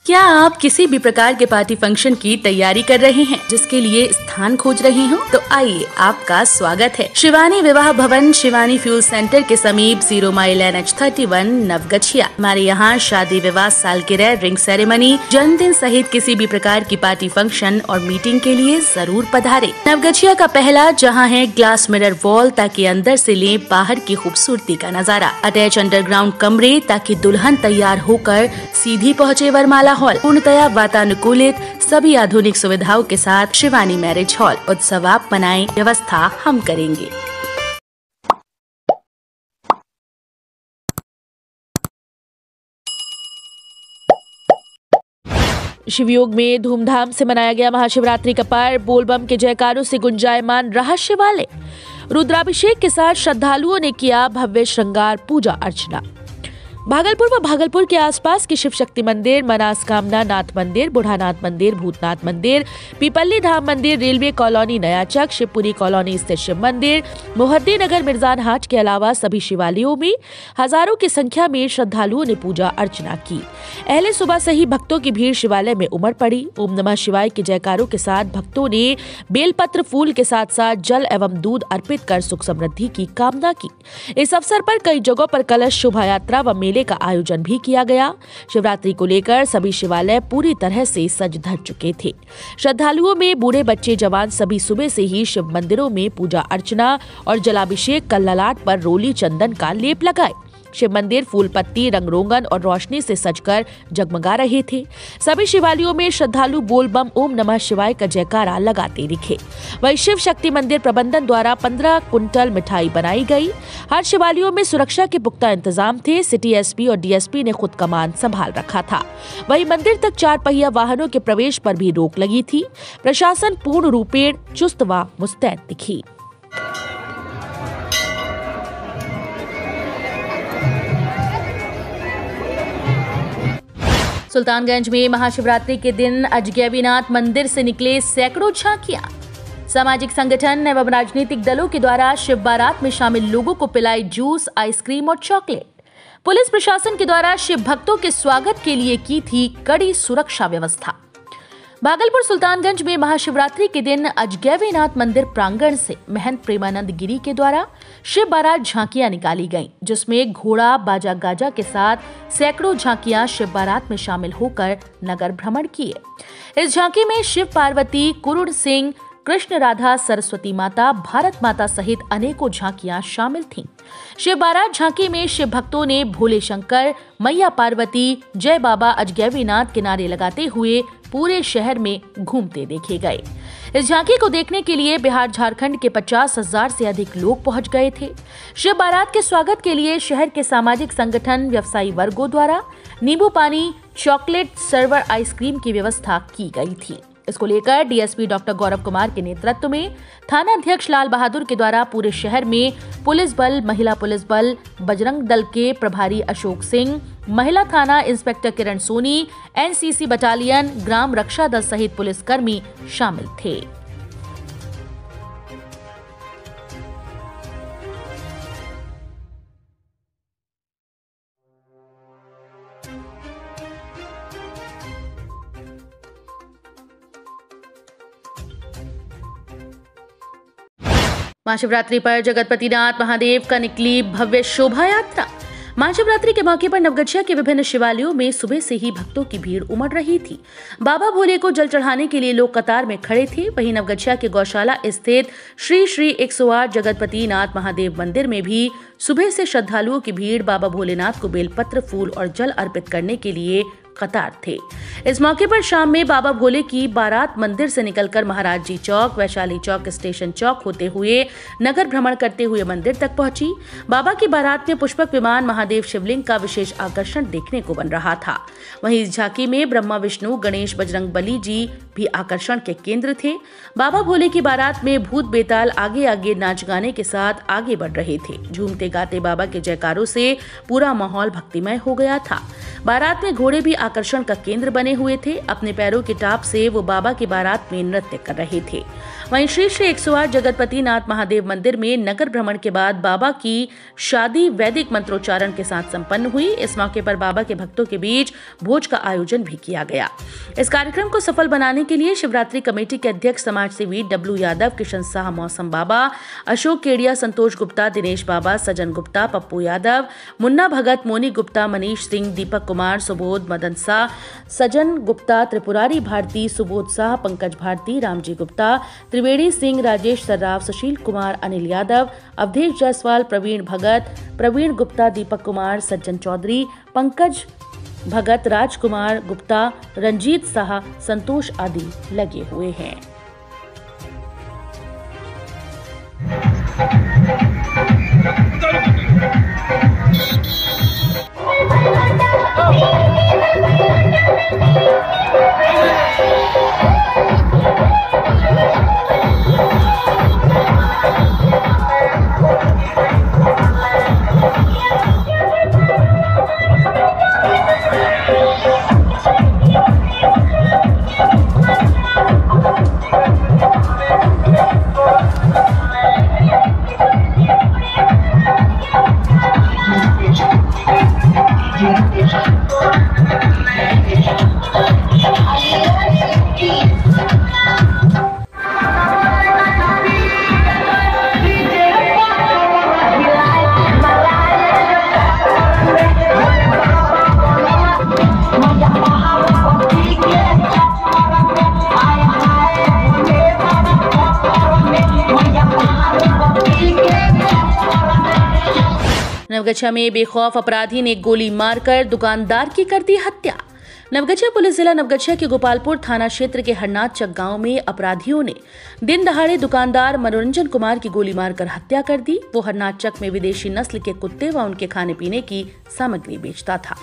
क्या आप किसी भी प्रकार के पार्टी फंक्शन की तैयारी कर रहे हैं, जिसके लिए स्थान खोज रहे हो? तो आइए, आपका स्वागत है शिवानी विवाह भवन, शिवानी फ्यूल सेंटर के समीप 0 माइल NH31 नवगछिया। हमारे यहाँ शादी, विवाह, सालगिरह, रिंग सेरेमनी, जन्मदिन सहित किसी भी प्रकार की पार्टी फंक्शन और मीटिंग के लिए जरूर पधारे। नवगछिया का पहला जहाँ है ग्लास मिरर वॉल, ताकि अंदर से ले बाहर की खूबसूरती का नजारा। अटैच अंडरग्राउंड कमरे, ताकि दुल्हन तैयार होकर सीधी पहुँचे वरमाला हॉल। पूर्णतया वातानुकूलित, सभी आधुनिक सुविधाओं के साथ शिवानी मैरिज हॉल। उत्सव आप मनाएं, व्यवस्था हम करेंगे। शिवयोग में धूमधाम से मनाया गया महाशिवरात्रि का पर्व। बोलबम के जयकारों से गुंजायमान रहा शिवालय। रुद्राभिषेक के साथ श्रद्धालुओं ने किया भव्य श्रृंगार, पूजा अर्चना। भागलपुर व भागलपुर के आसपास के शिव शक्ति मंदिर, मनस्कामना नाथ मंदिर, बुढ़ानाथ मंदिर, भूतनाथ मंदिर, पीपल्ली धाम मंदिर, रेलवे कॉलोनी नयाचक, शिवपुरी कॉलोनी स्थित शिव मंदिर, मोहद्दी नगर मिर्जान हाट के अलावा सभी शिवालयों में हजारों की संख्या में श्रद्धालुओं ने पूजा अर्चना की। अहले सुबह से ही भक्तों की भीड़ शिवालय में उमड़ पड़ी। ओम नमः शिवाय के जयकारों के साथ भक्तों ने बेलपत्र, फूल के साथ साथ जल एवं दूध अर्पित कर सुख समृद्धि की कामना की। इस अवसर पर कई जगहों पर कलश शोभा यात्रा व मेले का आयोजन भी किया गया। शिवरात्रि को लेकर सभी शिवालय पूरी तरह से सज धज चुके थे। श्रद्धालुओं में बूढ़े, बच्चे, जवान सभी सुबह से ही शिव मंदिरों में पूजा अर्चना और जलाभिषेक कर ललाट पर रोली चंदन का लेप लगाए। शिव मंदिर फूल पत्ती, रंग रोगन और रोशनी से सजकर जगमगा रहे थे। सभी शिवालयों में श्रद्धालु बोल बम ओम नमः शिवाय का जयकारा लगाते दिखे। वहीं शिव शक्ति मंदिर प्रबंधन द्वारा 15 कुंटल मिठाई बनाई गई। हर शिवालयों में सुरक्षा के पुख्ता इंतजाम थे। सिटी एसपी और डीएसपी ने खुद कमान संभाल रखा था। वहीं मंदिर तक 4 पहिया वाहनों के प्रवेश पर भी रोक लगी थी। प्रशासन पूर्ण रूपेण चुस्त व मुस्तैद दिखी। सुल्तानगंज में महाशिवरात्रि के दिन अजगैबीनाथ मंदिर से निकले सैकड़ों झांकियां। सामाजिक संगठन एवं राजनीतिक दलों के द्वारा शिव बारात में शामिल लोगों को पिलाई जूस, आइसक्रीम और चॉकलेट। पुलिस प्रशासन के द्वारा शिव भक्तों के स्वागत के लिए की थी कड़ी सुरक्षा व्यवस्था। भागलपुर सुल्तानगंज में महाशिवरात्रि के दिन अजगैबीनाथ मंदिर प्रांगण से महंत प्रेमानंद गिरी के द्वारा शिव बारात झांकियां निकाली गईं, जिसमें घोड़ा, बाजा गाजा के साथ सैकड़ों झांकियां शिव बारात में शामिल होकर नगर भ्रमण किए। इस झांकी में शिव पार्वती, कुरुण सिंह, कृष्ण राधा, सरस्वती माता, भारत माता सहित अनेकों झांकियां शामिल थीं। शिव बारात झांकी में शिव भक्तों ने भोले शंकर, मैया पार्वती, जय बाबा अजगैबीनाथ के नारे लगाते हुए पूरे शहर में घूमते देखे गए। इस झांकी को देखने के लिए बिहार, झारखंड के 50,000 से अधिक लोग पहुंच गए थे। शिव बारात के स्वागत के लिए शहर के सामाजिक संगठन, व्यवसायी वर्गों द्वारा नींबू पानी, चॉकलेट, सर्वर, आइसक्रीम की व्यवस्था की गई थी। इसको लेकर डीएसपी डॉक्टर गौरव कुमार के नेतृत्व में थाना अध्यक्ष लाल बहादुर के द्वारा पूरे शहर में पुलिस बल, महिला पुलिस बल, बजरंग दल के प्रभारी अशोक सिंह, महिला थाना इंस्पेक्टर किरण सोनी, एनसीसी बटालियन, ग्राम रक्षा दल सहित पुलिसकर्मी शामिल थे। महाशिवरात्रि पर जगतपतिनाथ महादेव का निकली भव्य शोभा यात्रा। महाशिवरात्रि के मौके पर नवगछिया के विभिन्न शिवालयों में सुबह से ही भक्तों की भीड़ उमड़ रही थी। बाबा भोले को जल चढ़ाने के लिए लोग कतार में खड़े थे। वहीं नवगछिया के गौशाला स्थित श्री श्री 108 जगतपतिनाथ महादेव मंदिर में भी सुबह से श्रद्धालुओं की भीड़ बाबा भोलेनाथ को बेलपत्र, फूल और जल अर्पित करने के लिए कतार थे। इस मौके पर शाम में बाबा भोले की बारात मंदिर से निकलकर महाराज जी चौक, वैशाली चौक, स्टेशन चौक होते हुए नगर भ्रमण करते हुए मंदिर तक पहुंची। बाबा की बारात में पुष्पक विमान, महादेव शिवलिंग का विशेष आकर्षण देखने को बन रहा था। वहीं इस झांकी में ब्रह्मा, विष्णु, गणेश, बजरंग बली जी भी आकर्षण के केंद्र थे। बाबा भोले की बारात में भूत बेताल आगे आगे नाच गाने के साथ आगे बढ़ रहे थे। झूमते गाते बाबा के जयकारों से पूरा माहौल भक्तिमय हो गया था। बारात में घोड़े भी आकर्षण का केंद्र बने हुए थे। अपने पैरों की टाप से वो बाबा की बारात में नृत्य कर रहे थे। वहीं श्री 108 जगतपति नाथ महादेव मंदिर में नगर भ्रमण के बाद बाबा की शादी वैदिक मंत्रोच्चारण के साथ संपन्न हुई। इस मौके पर बाबा के भक्तों के बीच भोज का आयोजन भी किया गया। इस कार्यक्रम को सफल बनाने के लिए शिवरात्रि कमेटी के अध्यक्ष समाज सेवी डब्लू यादव, किशन शाह, मौसम बाबा, अशोक केडिया, संतोष गुप्ता, दिनेश बाबा, सजन गुप्ता, पप्पू यादव, मुन्ना भगत, मोनी गुप्ता, मनीष सिंह, दीपक कुमार, सुबोध, मदन शाह, सजन गुप्ता, त्रिपुरारी भारती, सुबोध शाह, पंकज भारती, रामजी गुप्ता, त्रिवेणी सिंह, राजेश सर्राफ, सुशील कुमार, अनिल यादव, अवधेश जायसवाल, प्रवीण भगत, प्रवीण गुप्ता, दीपक कुमार, सज्जन चौधरी, पंकज भगत, राजकुमार गुप्ता, रंजीत शाह, संतोष आदि लगे हुए हैं। नवगछिया में बेखौफ अपराधी ने गोली मारकर दुकानदार की कर दी हत्या। नवगछिया पुलिस जिला नवगछिया के गोपालपुर थाना क्षेत्र के हरनाथ चक गांव में अपराधियों ने दिन दहाड़े दुकानदार मनोरंजन कुमार की गोली मारकर हत्या कर दी। वो हरनाथ चक में विदेशी नस्ल के कुत्ते व उनके खाने पीने की सामग्री बेचता था।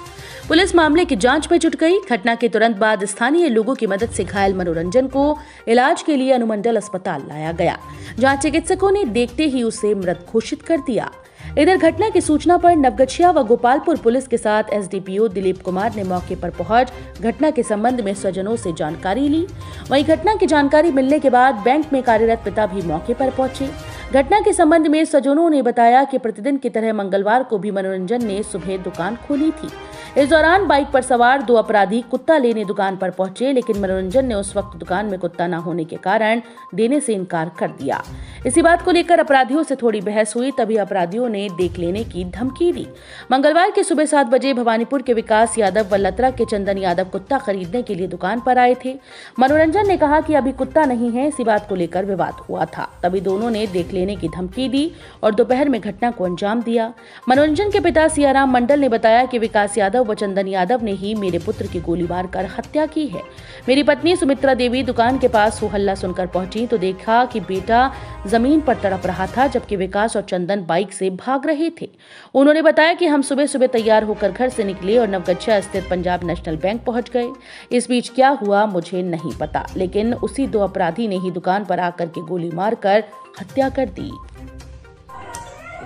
पुलिस मामले की जांच में जुट गई। घटना के तुरंत बाद स्थानीय लोगों की मदद से घायल मनोरंजन को इलाज के लिए अनुमंडल अस्पताल लाया गया, जहां चिकित्सकों ने देखते ही उसे मृत घोषित कर दिया। इधर घटना की सूचना पर नवगछिया व गोपालपुर पुलिस के साथ एसडीपीओ दिलीप कुमार ने मौके पर पहुंच घटना के संबंध में स्वजनों से जानकारी ली। वहीं घटना की जानकारी मिलने के बाद बैंक में कार्यरत पिता भी मौके पर पहुंचे। घटना के संबंध में स्वजनों ने बताया कि प्रतिदिन की तरह मंगलवार को भी मनोरंजन ने सुबह दुकान खोली थी। इस दौरान बाइक पर सवार दो अपराधी कुत्ता लेने दुकान पर पहुंचे, लेकिन मनोरंजन ने उस वक्त दुकान में कुत्ता न होने के कारण देने से इनकार कर दिया। इसी बात को लेकर अपराधियों से थोड़ी बहस हुई, तभी अपराधियों ने देख लेने की धमकी दी। मंगलवार के सुबह 7 बजे भवानीपुर के विकास यादव व लतरा के चंदन यादव कुत्ता खरीदने के लिए दुकान पर आए थे। मनोरंजन ने कहा कि अभी कुत्ता नहीं है, इसी बात को लेकर विवाद हुआ था। तभी दोनों ने देख लेने की धमकी दी और दोपहर में घटना को अंजाम दिया। मनोरंजन के पिता सियाराम मंडल ने बताया कि विकास यादव व चंदन यादव ने ही मेरे पुत्र की गोली मारकर हत्या की है। मेरी पत्नी सुमित्रा देवी दुकान के पास हो हल्ला सुनकर पहुंची तो देखा कि बेटा जमीन पर तड़प रहा था, जबकि विकास और चंदन बाइक से भाग रहे थे। उन्होंने बताया कि हम सुबह सुबह तैयार होकर घर से निकले और नवगछिया स्थित पंजाब नेशनल बैंक पहुंच गए। इस बीच क्या हुआ मुझे नहीं पता, लेकिन उसी दो अपराधी ने ही दुकान पर आकर के गोली मारकर हत्या कर दी।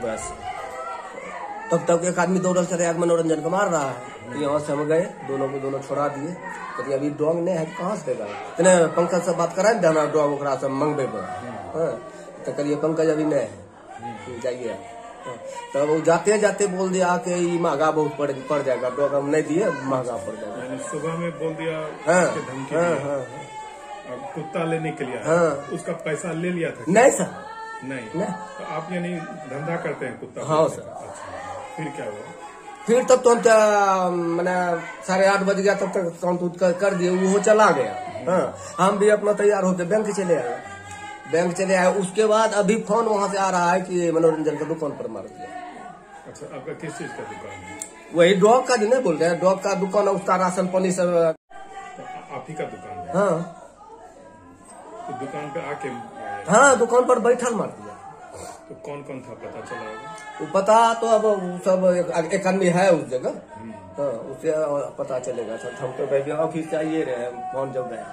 बस तब एक आदमी दौड़ल चले आग मनोरंजन को मार रहा है। तो यहाँ से हम गए, दोनों को दोनों छोड़ा दिए। तो अभी डॉग नहीं है, कहाँ से देगा? इतने पंकज से बात करा हमारा डॉग ओकरा से मंगबे पर। तो करिए पंकज अभी नहीं है, जाइए। तो वो जाते जाते बोल दिया कि महंगा बहुत पड़ जाएगा, डॉग हम नहीं दिए, महंगा पड़ जाएगा। सुबह में बोल दिया कुत्ता लेने के लिए। उसका पैसा ले लिया था? नहीं सर, नहीं। तो आप यानी धंधा करते हैं कुत्ता? हाँ सर। अच्छा, फिर क्या हुआ? फिर तब तो हम मैंने 8:30 बज गया, तब तक काउंट कर दिए, वो चला गया। हम भी अपना तैयार होकर बैंक चले आए। उसके बाद अभी फोन वहाँ से आ रहा है कि मनोरंजन का दुकान पर मार दिया। अच्छा, आपका किस चीज का दुकान है? वही डॉग का, नहीं बोल रहे हैं, डॉग का दुकान है, उसका राशन पानी सब। तो आप ही का दुकान है? हाँ। तो दुकान पे आके? हाँ, दुकान पर बैठल मार दिया। तो कौन कौन था पता चला होगा? वो पता तो अब सब एक आदमी है उस जगह। हाँ, उससे पता चलेगा सर। हम तो ऑफिस चाहिए रहे, फोन जब गए।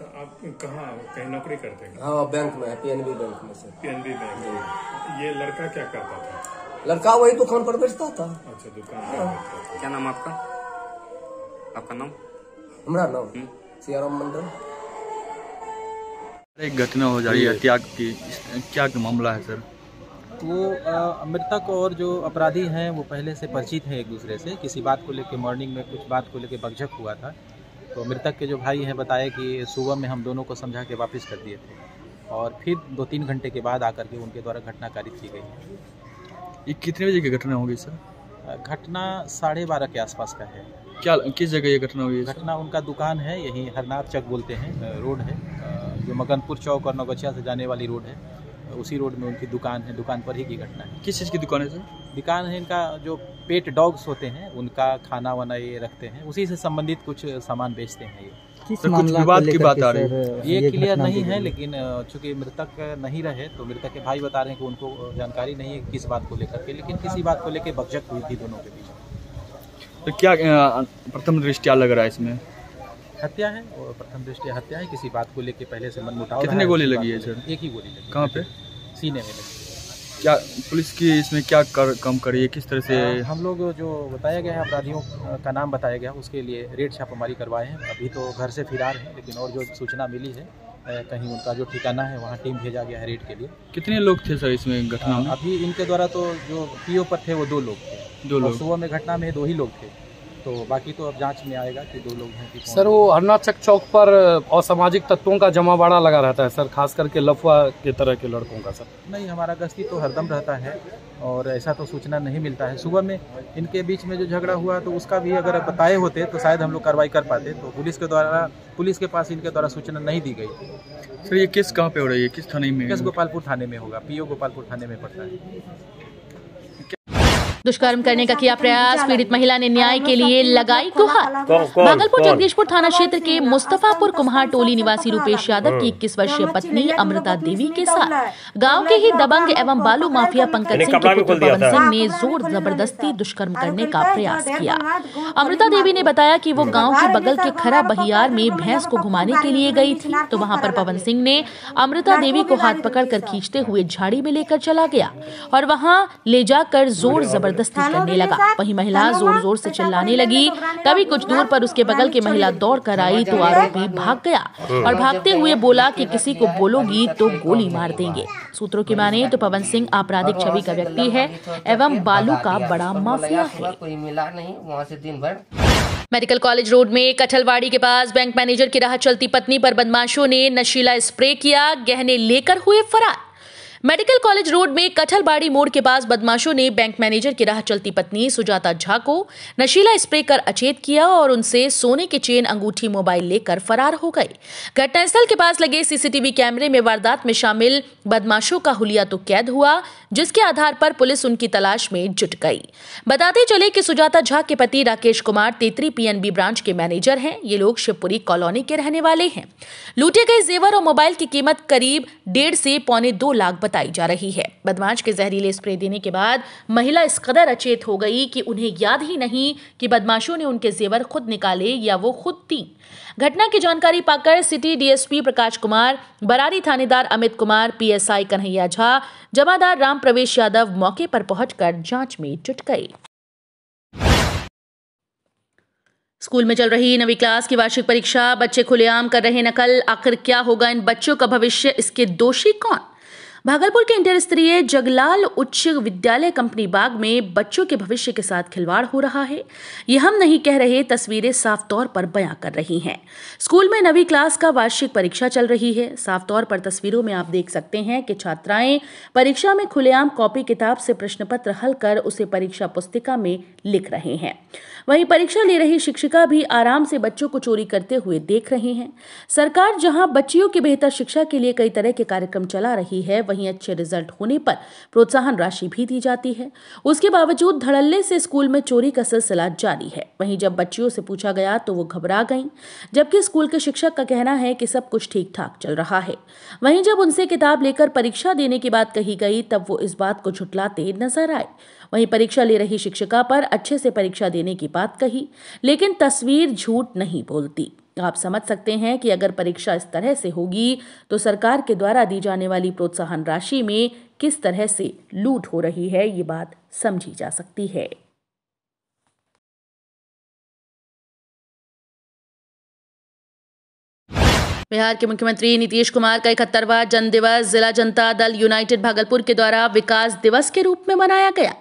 आप कहाँ कहीं नौकरी करते हैं? हाँ, बैंक में है, PNB बैंक में से। PNB bank. ये लड़का क्या करता था? लड़का वही दुकान पर बेचता था। अच्छा, दुकान पर बेचता था। क्या नाम आपका? आपका नाम? हमारा नाम सियाराम मंडल। एक घटना हो जा रही है हत्या की, क्या मामला है सर? वो मृतक और जो अपराधी हैं वो पहले से परिचित हैं एक दूसरे से। किसी बात को लेकर मॉर्निंग में कुछ बात को लेकर बकझक हुआ था, तो मृतक के जो भाई हैं बताया कि सुबह में हम दोनों को समझा के वापस कर दिए थे और फिर 2-3 घंटे के बाद आकर के उनके द्वारा घटना कारित की गई है। ये कितने बजे की घटना होगी सर? घटना 12:30 के आसपास का है। क्या किस जगह ये घटना हुई है? घटना उनका दुकान है, यही हरनाथ चक बोलते हैं, रोड है जो मगनपुर चौक और नौगछिया से जाने वाली रोड है, उसी रोड में उनकी दुकान है। दुकान पर ही की घटना है। किस चीज़ की दुकान है सर? दुकान है इनका जो पेट डॉग्स होते हैं उनका खाना वाना ये रखते हैं, उसी से संबंधित कुछ सामान बेचते हैं। ये किस मामला विवाद की बात आ रही है? ये क्लियर नहीं है, लेकिन चूंकि मृतक नहीं रहे तो मृतक के भाई बता रहे हैं कि उनको जानकारी नहीं है किस बात को लेकर के, लेकिन किसी बात को लेकर बकझक हुई थी दोनों के बीच। तो क्या प्रथम दृष्टया लग रहा है इसमें? हत्या है, और प्रथम दृष्टया हत्या है। किसी बात को लेकर पहले से मनमुटाव। कितने गोली लगी है सर? एक ही गोली लगी। कहाँ पे? सीने में लगी। क्या पुलिस की इसमें क्या कम करी है, किस तरह से? हम लोग जो बताया गया है अपराधियों का नाम बताया गया, उसके लिए रेड छापामारी करवाए हैं। अभी तो घर से फरार हैं, लेकिन और जो सूचना मिली है कहीं उनका जो ठिकाना है वहाँ टीम भेजा गया है रेड के लिए। कितने लोग थे सर इसमें घटना में? अभी इनके द्वारा तो जो PO पर थे वो 2 लोग थे। 2 लोग। सुबह में घटना में 2 ही लोग थे, तो बाकी तो अब जांच में आएगा कि 2 लोग हैं कि सर। वो हरनाथ चौक पर असामाजिक तत्वों का जमावड़ा लगा रहता है सर, खास करके लफुआ के तरह के लड़कों का सर। नहीं, हमारा गश्ती तो हरदम रहता है और ऐसा तो सूचना नहीं मिलता है। सुबह में इनके बीच में जो झगड़ा हुआ तो उसका भी अगर बताए होते तो शायद हम लोग कार्रवाई कर पाते। तो पुलिस के पास इनके द्वारा सूचना नहीं दी गई। सर ये केस कहाँ पे हो रही है, किस थाने में? केस गोपालपुर थाने में होगा, PO गोपालपुर थाने में पड़ता है। दुष्कर्म करने का किया प्रयास, पीड़ित महिला ने न्याय के लिए लगाई गुहार। भागलपुर जगदीशपुर थाना क्षेत्र के मुस्तफापुर कुम्हार टोली निवासी रूपेश यादव की 21 वर्षीय पत्नी अमृता देवी के साथ गांव के ही दबंग एवं बालू माफिया पंकज सिंह के पुत्र पवन सिंह ने जोर जबरदस्ती दुष्कर्म करने का प्रयास किया। अमृता देवी ने बताया कि वो गाँव के बगल के खरा बहियार में भैंस को घुमाने के लिए गई थी, तो वहाँ पर पवन सिंह ने अमृता देवी को हाथ पकड़कर खींचते हुए झाड़ी में लेकर चला गया और वहाँ ले जाकर जोर जबरदस्ती करने लगा। वहीं महिला जोर जोर से चिल्लाने लगी। तभी कुछ दूर पर उसके बगल की महिला दौड़ कर आई तो आरोपी भाग गया और भागते हुए बोला कि किसी को बोलोगी तो गोली मार देंगे। सूत्रों की माने तो पवन सिंह आपराधिक छवि का व्यक्ति है एवं बालू का बड़ा माफिया है। कोई मिला नहीं, वहाँ से दिन भर मेडिकल कॉलेज रोड में कठलवाड़ी के पास बैंक मैनेजर की राह चलती पत्नी पर बदमाशों ने नशीला स्प्रे किया, गहने लेकर हुए फरार। मेडिकल कॉलेज रोड में कठलबाड़ी मोड़ के पास बदमाशों ने बैंक मैनेजर की राह चलती पत्नी सुजाता झा को नशीला स्प्रे कर अचेत किया और उनसे सोने के चेन, अंगूठी, मोबाइल लेकर फरार हो गए। घटनास्थल के पास लगे CCTV कैमरे में वारदात में शामिल बदमाशों का हुलिया तो कैद हुआ, जिसके आधार पर पुलिस उनकी तलाश में जुट गई। बताते चले कि सुजाता झा के पति राकेश कुमार तेतरी PNB ब्रांच के मैनेजर हैं। ये लोग शिवपुरी कॉलोनी के रहने वाले हैं। लूटे गए जेवर और मोबाइल की कीमत करीब 1.5 से पौने 2 लाख बताई जा रही है। बदमाश के जहरीले स्प्रे देने के बाद महिला इस कदर अचेत हो गई कि उन्हें याद ही नहीं कि बदमाशों ने उनके जेवर खुद निकाले या वो खुद दी। घटना की जानकारी पाकर सिटी DSP प्रकाश कुमार, बरारी थानेदार अमित कुमार, PSI कन्हैया झा, जमादार राम प्रवेश यादव मौके पर पहुंचकर जांच में जुट गए। स्कूल में चल रही 9वीं क्लास की वार्षिक परीक्षा, बच्चे खुलेआम कर रहे नकल। आखिर क्या होगा इन बच्चों का भविष्य, इसके दोषी कौन? भागलपुर के इंटर स्तरीय जगलाल उच्च विद्यालय कंपनी बाग में बच्चों के भविष्य के साथ खिलवाड़ हो रहा है। ये हम नहीं कह रहे, तस्वीरें साफ तौर पर बयां कर रही हैं। स्कूल में 9वीं क्लास का वार्षिक परीक्षा चल रही है। साफ तौर पर तस्वीरों में आप देख सकते हैं कि छात्राएं परीक्षा में खुलेआम कॉपी किताब से प्रश्न पत्र हल कर उसे परीक्षा पुस्तिका में लिख रहे हैं। वहीं परीक्षा ले रही शिक्षिका भी आराम से बच्चों को चोरी करते हुए देख रहे हैं। सरकार जहां बच्चियों की बेहतर शिक्षा के लिए कई तरह के कार्यक्रम चला रही है, वहीं अच्छे रिजल्ट होने पर प्रोत्साहन राशि भी दी जाती है। उसके बावजूद धड़ल्ले से स्कूल में चोरी का सिलसिला जारी है। वहीं जब बच्चियों से पूछा गया तो वो घबरा गईं, जबकि स्कूल के शिक्षक का कहना है कि सब कुछ ठीक ठाक चल रहा है। वहीं जब उनसे किताब लेकर परीक्षा देने की बात कही गई तब वो इस बात को झुठलाते नजर आए। वहीं परीक्षा ले रही शिक्षिका पर अच्छे से परीक्षा देने की बात कही, लेकिन तस्वीर झूठ नहीं बोलती। आप समझ सकते हैं कि अगर परीक्षा इस तरह से होगी तो सरकार के द्वारा दी जाने वाली प्रोत्साहन राशि में किस तरह से लूट हो रही है, ये बात समझी जा सकती है। बिहार के मुख्यमंत्री नीतीश कुमार का 71वां जन्मदिवस जिला जनता दल यूनाइटेड भागलपुर के द्वारा विकास दिवस के रूप में मनाया गया।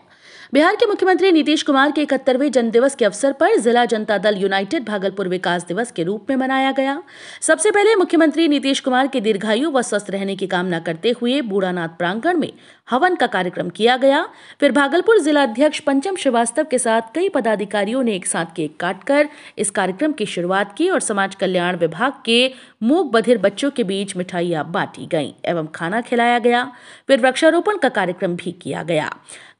बिहार के मुख्यमंत्री नीतीश कुमार के 71वें जन्मदिवस के अवसर पर जिला जनता दल यूनाइटेड भागलपुर विकास दिवस के रूप में मनाया गया। सबसे पहले मुख्यमंत्री नीतीश कुमार के दीर्घायु व स्वस्थ रहने की कामना करते हुए बूढ़ानाथ प्रांगण में हवन का कार्यक्रम किया गया। फिर भागलपुर जिला अध्यक्ष पंचम श्रीवास्तव के साथ कई पदाधिकारियों ने एक साथ केक काटकर इस कार्यक्रम की शुरुआत की और समाज कल्याण विभाग के मूक बधिर बच्चों के बीच मिठाइयां बांटी गईं एवं खाना खिलाया गया। फिर वृक्षारोपण का कार्यक्रम भी किया गया।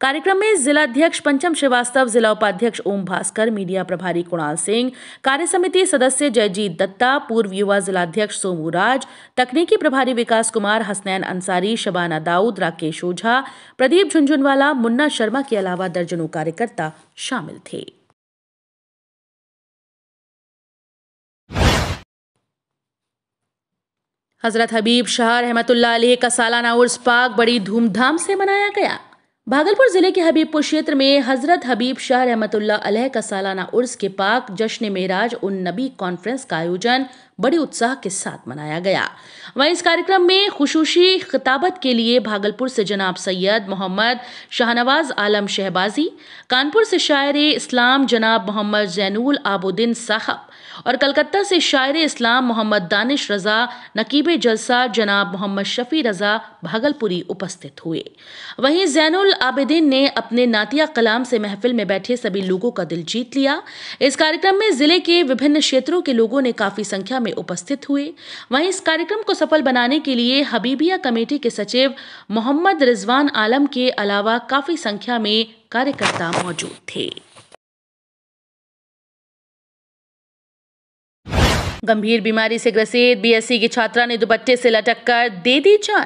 कार्यक्रम में जिला अध्यक्ष पंचम श्रीवास्तव, जिला उपाध्यक्ष ओम भास्कर, मीडिया प्रभारी कुणाल सिंह, कार्य समिति सदस्य जयजीत दत्ता, पूर्व युवा जिलाध्यक्ष सोमू राज, तकनीकी प्रभारी विकास कुमार, हसनैन अंसारी, शबाना दाऊद, राकेश ओझा, प्रदीप झुंझुनवाला, मुन्ना शर्मा के अलावा दर्जनों कार्यकर्ता शामिल थे। हजरत हबीब शाह रहमतुल्लाह अलैह का सालाना उर्स पाक बड़ी धूमधाम से मनाया गया। भागलपुर जिले के हबीबपुर क्षेत्र में हजरत हबीब शाह रहमतुल्लाह अलैह का सालाना उर्स के पाक जश्न मेराज उन नबी कॉन्फ्रेंस का आयोजन बड़े उत्साह के साथ मनाया गया। वहीं इस कार्यक्रम में खुसूसी खिताबत के लिए भागलपुर से जनाब सैयद मोहम्मद शाहनवाज आलम शहबाजी, कानपुर से शायर इस्लाम जनाब मोहम्मद जैनुल आबुद्दीन साहब और कलकत्ता से शायर इस्लाम मोहम्मद दानिश रजा, नकीबे जलसा जनाब मोहम्मद शफी रजा भागलपुरी उपस्थित हुए। वहीं जैनुल आबिदीन ने अपने नातिया कलाम से महफिल में बैठे सभी लोगों का दिल जीत लिया। इस कार्यक्रम में जिले के विभिन्न क्षेत्रों के लोगों ने काफी संख्या में उपस्थित हुए। वहीं इस कार्यक्रम को सफल बनाने के लिए हबीबिया कमेटी के सचिव मोहम्मद रिजवान आलम के अलावा काफी संख्या में कार्यकर्ता मौजूद थे। गंभीर बीमारी से ग्रसित बीएससी की छात्रा ने दुपट्टे से लटककर दे दी जान।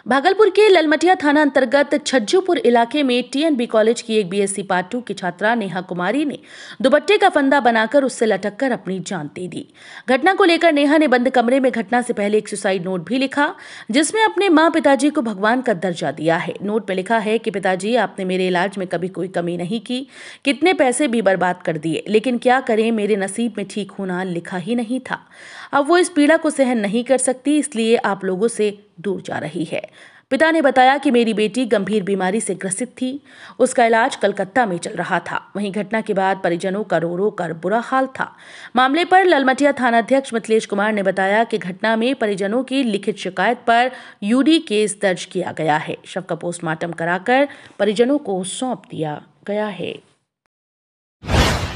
भागलपुर के ललमटिया थाना अंतर्गत छज्जूपुर इलाके में टीएनबी कॉलेज की एक बीएससी पार्ट 2 की छात्रा नेहा कुमारी ने दुपट्टे का फंदा बनाकर उससे लटककर अपनी जान दे दी। घटना को लेकर नेहा ने बंद कमरे में घटना से पहले एक सुसाइड नोट भी लिखा, जिसमें अपने मां पिताजी को भगवान का दर्जा दिया है। नोट में लिखा है कि पिताजी, आपने मेरे इलाज में कभी कोई कमी नहीं की, कितने पैसे भी बर्बाद कर दिए, लेकिन क्या करें, मेरे नसीब में ठीक होना लिखा ही नहीं था। अब वो इस पीड़ा को सहन नहीं कर सकती, इसलिए आप लोगों से दूर जा रही है। पिता ने बताया कि मेरी बेटी गंभीर बीमारी से ग्रसित थी, उसका इलाज कलकत्ता में चल रहा था। वहीं घटना के बाद परिजनों का रो रो कर बुरा हाल था। मामले पर ललमटिया थानाध्यक्ष मिथिलेश कुमार ने बताया कि घटना में परिजनों की लिखित शिकायत पर यूडी केस दर्ज किया गया है। शव का पोस्टमार्टम कराकर परिजनों को सौंप दिया गया है।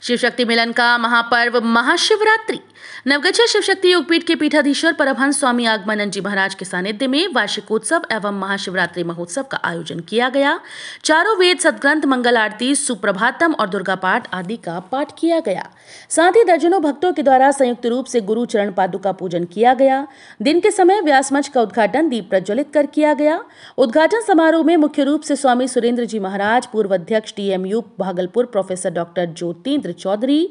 शिव शक्ति मिलन का महापर्व महाशिवरात्रि। नवगछिया शिव शक्ति योगपीठ के पीठाधीश्वर परमहंस स्वामी आगमानंद जी महाराज के सानिध्य में वार्षिकोत्सव एवं महाशिवरात्रि महोत्सव का आयोजन किया गया। चारों वेद, सदग्रंथ, मंगल आरती, सुप्रभातम और दुर्गा पाठ आदि का पाठ किया गया। साथ ही दर्जनों भक्तों के द्वारा संयुक्त रूप से गुरु चरण पादुका पूजन किया गया। दिन के समय व्यास मंच का उद्घाटन दीप प्रज्वलित कर किया गया। उद्घाटन समारोह में मुख्य रूप से स्वामी सुरेंद्र जी महाराज, पूर्व अध्यक्ष TMU Bhagalpur professor doctor Jyotindra Chaudhary,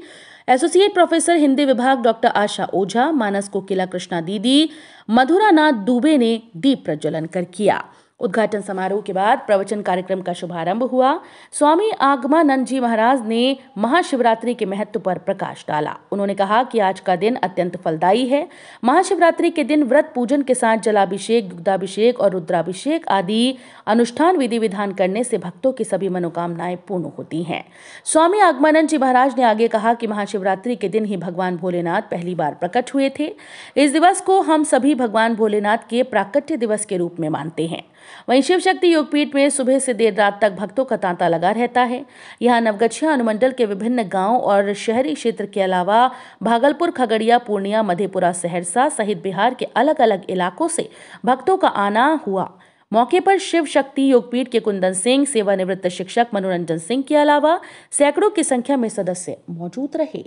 associate professor Hindi विभाग डॉक्टर आशा ओझा, मानस कोकिला कृष्णा दीदी, मधुरा नाथ दुबे ने दीप प्रज्वलन कर किया। उद्घाटन समारोह के बाद प्रवचन कार्यक्रम का शुभारंभ हुआ। स्वामी आगमानंद जी महाराज ने महाशिवरात्रि के महत्व पर प्रकाश डाला। उन्होंने कहा कि आज का दिन अत्यंत फलदायी है। महाशिवरात्रि के दिन व्रत पूजन के साथ जलाभिषेक, दुग्धाभिषेक और रुद्राभिषेक आदि अनुष्ठान विधि विधान करने से भक्तों की सभी मनोकामनाएं पूर्ण होती हैं। स्वामी आगमानंद जी महाराज ने आगे कहा कि महाशिवरात्रि के दिन ही भगवान भोलेनाथ पहली बार प्रकट हुए थे। इस दिवस को हम सभी भगवान भोलेनाथ के प्राकट्य दिवस के रूप में मानते हैं। वहीं शिव शक्ति योगपीठ में सुबह से देर रात तक भक्तों का तांता लगा रहता है। यहाँ नवगछिया अनुमंडल के विभिन्न गांव और शहरी क्षेत्र के अलावा भागलपुर, खगड़िया, पूर्णिया, मधेपुरा, सहरसा सहित बिहार के अलग अलग इलाकों से भक्तों का आना हुआ। मौके पर शिव शक्ति योगपीठ के कुंदन सिंह, सेवानिवृत्त शिक्षक मनोरंजन सिंह के अलावा सैकड़ों की संख्या में सदस्य मौजूद रहे।